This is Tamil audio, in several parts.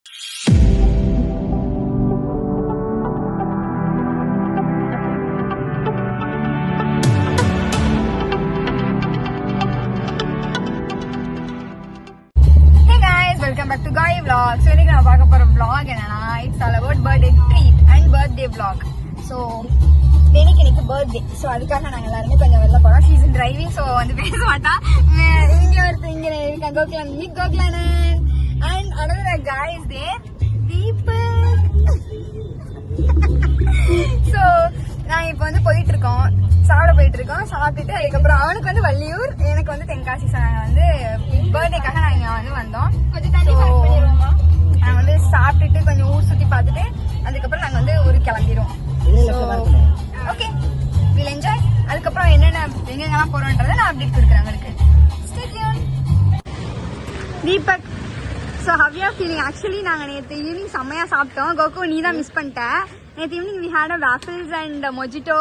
Welcome back to Guy Vlog. So இன்னைக்கு நான் பார்க்க போற vlog என்னன்னா it's all about birthday treat and birthday vlog. So இன்னைக்கு birthday. So அதுக்காக நாங்க எல்லாரும் கொஞ்சம் வெளில போறோம். She is in driving, so வந்து பேச மாட்டா. இங்க இருக்க Gokulan, meet Gokulan. And another guy is there, Deepak. So நான் இப்போ வந்து போயிட்டு இருக்கோம், சாப்பிட்டுட்டு அதுக்கப்புறம் அவனுக்கு வந்து வள்ளியூர், எனக்கு வந்து தென்காசி. நாங்கள் வந்து பர்த்டேக்காக நாங்கள் வந்து வந்தோம். நாங்கள் வந்து சாப்பிட்டுட்டு கொஞ்சம் ஊர் சுற்றி பார்த்துட்டு அதுக்கப்புறம் நாங்கள் வந்து ஊருக்கு கிளம்பிடுவோம். Okay, will enjoy. அதுக்கப்புறம் என்னென்ன எங்கெங்கெல்லாம் போகிறோன்றதை நான் அப்டேட் கொடுக்குறேன் உங்களுக்கு. Deepak, so how ya feeling? Actually நாங்கள் நேற்று ஈவினிங் செம்மையாக சாப்பிட்டோம். கோகு, நீ தான் மிஸ் பண்ணிட்ட. நேற்று evening we had a waffles and mojito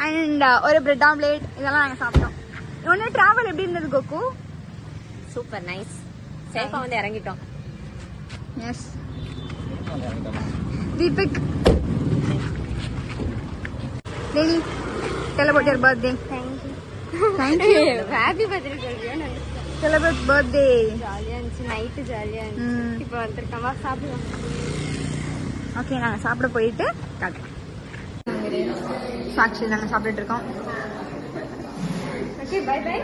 and ஒரு பிரெட் ஆம்லேட், இதெல்லாம் நாங்கள் சாப்பிட்டோம். ஒன்று ட்ராவல் எப்படி இருந்தது கோகு? Super nice. சேஃபா வந்து இறங்கிட்டோம். Yes. Deepak, daily celebrate your birthday. Thank you. Happy birthday சொல்றியா? Celebrate birthday. ஜாலியா இருந்துச்சு, நைட்டு ஜாலியா இருந்துச்சு. இப்போ வந்திருக்கமா சாப்பிடலாம். ஓகே, நாங்கள் சாப்பிட போயிட்டு காட்டுறோம். ஆக்சுவலி நாங்கள் சாப்பிட்டுட்டு இருக்கோம். Okay, by by.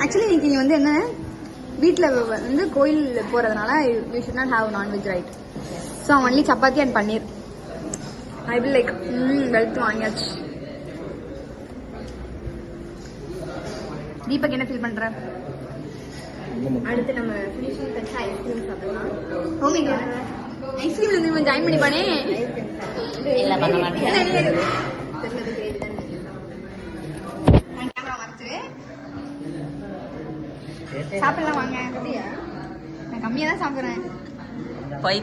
ஆக்சுவலி இன்னைக்கு வந்து என்ன, வீட்டில் வந்து கோயில் போகிறதுனால we should not have nonveg, right? So only chapati and paneer. I will like wealth வாங்கியாச்சு. தீபக், என்ன ஃபீல் பண்ற? அடுத்து நம்ம ஃபினிஷிங் டச் ஐஸ்கிரீம் சாப்பிடலாம். ஓ மை காட், ஐஸ்கிரீம்ல இருந்து இவன் ஜாயின் பண்ணிப்பானே. இல்ல, பண்ண மாட்டேன். கேமரா மறைச்சு சாப்பிடலாம் வாங்க. நான் கம்மியா தான் சாப்பிடுறேன். போய்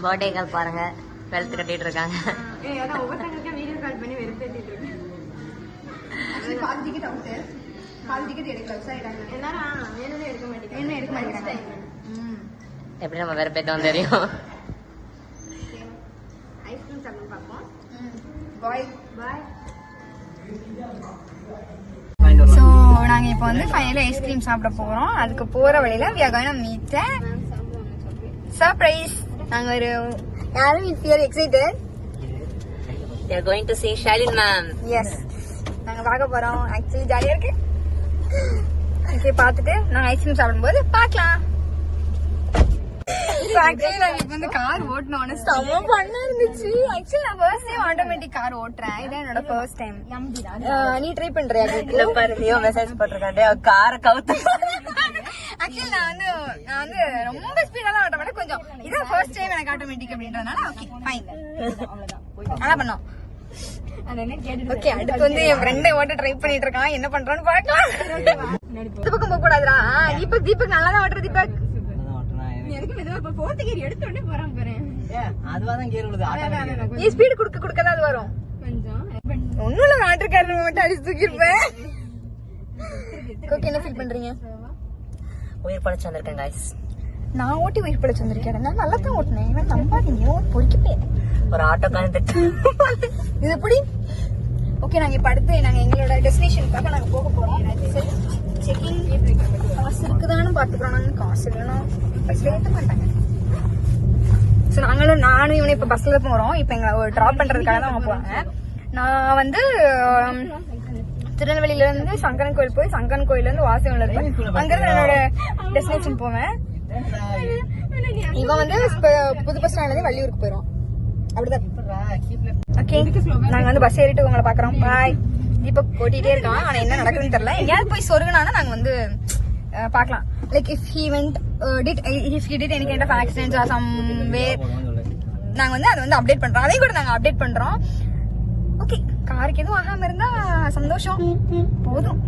பர்த்டே கால் பாருங்க, வெல்த் கட்டிட்டு இருக்காங்க. ஒவ்வொருத்தங்களுக்கும் வீடியோ கால் பண்ணி வெறுப்பேத்திட்டு இருக்கேன். பாதி டிக்கெட் அவுட், பாதி டிக்கெட் எடுக்கல. எல்லாரும் வேணும்னு எடுக்க மாட்டேங்கிறாங்க. எப்படி நம்ம வெறுப்பேத்தோம் தெரியும். ஐஸ்கிரீம் சாப்பிட்டு பார்ப்போம். பாய் பாய். ஸோ நாங்கள் இப்போ வந்து ஃபைனலாக ஐஸ்கிரீம் சாப்பிட போகிறோம். அதுக்கு போகிற வழியில் we are going to meet a surprise. நாங்கள் ஒரு யாரும் if you are excited? They are going to see Shailin ma'am. Yes, நாங்கள் பார்க்க போகிறோம். ஆக்சுவலி ஜாலியாக இருக்கு. ஓகே, பார்த்துட்டு நாங்கள் ஐஸ்கிரீம் சாப்பிடும்போது பார்க்கலாம். ஆக்சுவலி நான் இப்போ வந்து கார் ஓட்டணும், செம்ம பண்ணா இருந்துச்சு. ஆக்சுவலி நான் ஃபர்ஸ்ட் டைம் ஆட்டோமேட்டிக் கார் ஓட்டுறேன். இதான் என்னோட ஃபர்ஸ்ட் டைம். நீ ட்ரை பண்றியா? இல்ல பாரு, நீயோ மெசேஜ் போட்டிருக்காண்டே காரை கவுத்து. ஆக்சுவலி நான் வந்து ரொம்ப ஸ்பீடா தான் ஓட்ட மாட்டேன். கொஞ்சம் இதான் ஃபர்ஸ்ட் டைம் எனக்கு ஆட்டோமேட்டிக் அப்படின்றதுனால ஓகே ஃபைன். நல்லா பண்ணோம். ஓகே, அடுத்து வந்து என் ஃப்ரெண்டை ஓட்ட ட்ரை பண்ணிட்டு இருக்கான். என்ன பண்றான்னு பாக்கலாம். இந்த பக்கம் போக கூடாதுடா. தீபக் நல்லா தான் ஓட்டுற. தீபக் நீ ஸ்பீடு குடுக்கதான் அது வரும். ஒண்ணும் இல்ல, நாட்டுக்காரங்க மட்டும் அடிச்சு தூக்கிருப்பேன். ஓகே, என்ன ஃபீல் பண்றீங்க? உயிர் படைச்சு வந்திருக்கேன் கைஸ். நான் ஓட்டி உயிர் படைச்சு வந்திருக்கேன். நான் நல்லா தான் ஓட்டினேன். இவன் நம்பாதீங்க, பொறிக்கப்பே ஒரு ஆட்டோ கான்டெக்ட். இது எப்படி? ஓகே, நாங்க இப்ப அடுத்து நாங்க எங்களோட டெஸ்டினேஷனுக்காக நாங்க போக போறோம். செக்கிங் காசு இருக்குதான்னு பாத்துக்கிறோம். நாங்க காசு இல்லைன்னா பஸ்ல ஏற்ற மாட்டாங்க. ஸோ நானும் இவனை இப்ப பஸ்ல போறோம். இப்ப எங்களை டிராப் பண்றதுக்காக தான் அவங்க போறாங்க. நான் வந்து திருநெல்வேலியில இருந்து சங்கரன் கோயில் போய் சங்கரன் கோயில இருந்து வாசகம்ல இருப்பேன். அங்கிருந்து என்னோட டெஸ்டினேஷன் போவேன். இவன் வந்து புது பஸ் ஸ்டாண்ட்ல இருந்து வள்ளியூருக்கு போயிடும். அப்படிதான். ஓகே, நாங்க வந்து பஸ் ஏறிட்டு உங்களை பாக்குறோம். பாய். தீபக் ஓட்டிட்டே இருக்கான். ஆனா என்ன நடக்குதுன்னு தெரியல. எங்கேயாவது போய் சொருகுனானா நாங்க வந்து பாக்கலாம். Like if he did any kind of accidents or somewhere, நாங்க வந்து அதை வந்து அப்டேட் பண்றோம். அதையும் கூட நாங்க அப்டேட் பண்றோம். ஓகே, காருக்கு எதுவும் ஆகாம இருந்தா சந்தோஷம் போதும்.